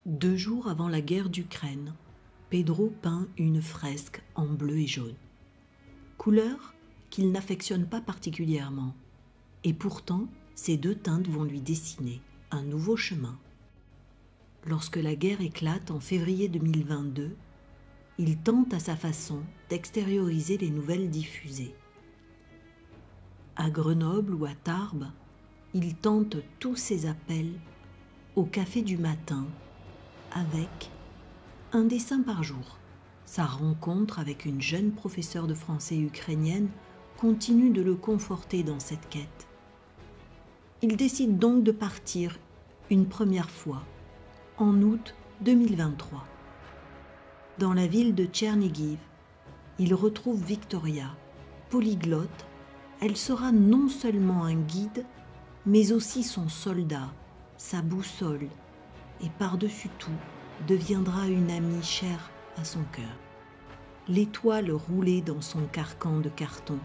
2 jours avant la guerre d'Ukraine, Pedro peint une fresque en bleu et jaune. Couleur qu'il n'affectionne pas particulièrement. Et pourtant, ces 2 teintes vont lui dessiner un nouveau chemin. Lorsque la guerre éclate en février 2022, il tente à sa façon d'extérioriser les nouvelles diffusées. À Grenoble ou à Tarbes, il tente tous ses appels au café du matin avec un dessin par jour. Sa rencontre avec une jeune professeure de français ukrainienne continue de le conforter dans cette quête. Il décide donc de partir une première fois, en août 2023. Dans la ville de Tchernigiv, il retrouve Victoria, polyglotte. Elle sera non seulement un guide, mais aussi son soldat, sa boussole, et par-dessus tout, deviendra une amie chère à son cœur. Les toiles roulées dans son carcan de carton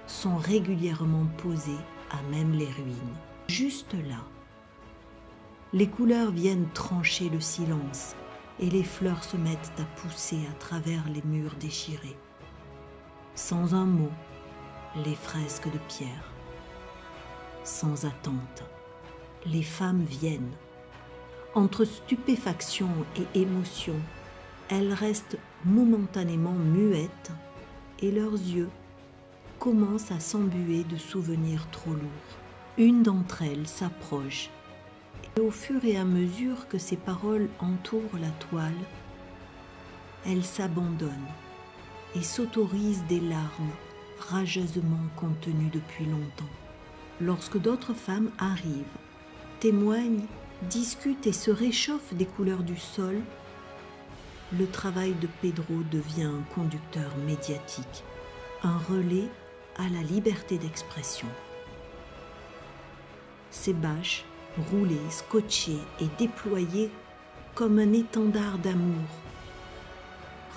sont régulièrement posées à même les ruines. Juste là, les couleurs viennent trancher le silence et les fleurs se mettent à pousser à travers les murs déchirés. Sans un mot, les fresques de pierre. Sans attente, les femmes viennent. Entre stupéfaction et émotion, elles restent momentanément muettes et leurs yeux commencent à s'embuer de souvenirs trop lourds. Une d'entre elles s'approche et au fur et à mesure que ses paroles entourent la toile, elle s'abandonne et s'autorise des larmes rageusement contenues depuis longtemps. Lorsque d'autres femmes arrivent, témoignent, discutent et se réchauffent des couleurs du sol, le travail de Pedro devient un conducteur médiatique, un relais à la liberté d'expression. Ces bâches, roulées, scotchées et déployées comme un étendard d'amour,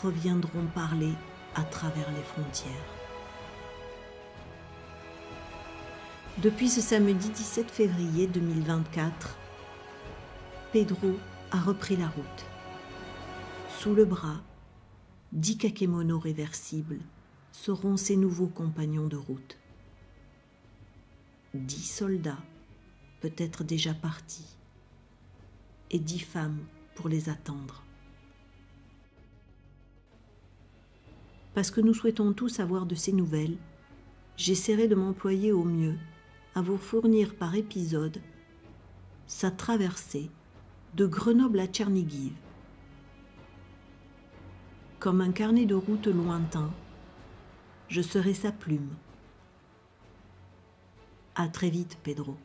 reviendront parler à travers les frontières. Depuis ce samedi 17 février 2024, Pedro a repris la route. Sous le bras, 10 kakémonos réversibles seront ses nouveaux compagnons de route. 10 soldats, peut-être déjà partis, et 10 femmes pour les attendre. Parce que nous souhaitons tous avoir de ces nouvelles, j'essaierai de m'employer au mieux à vous fournir par épisode sa traversée de Grenoble à Tchernigiv. Comme un carnet de route lointain, je serai sa plume. À très vite, Pedro.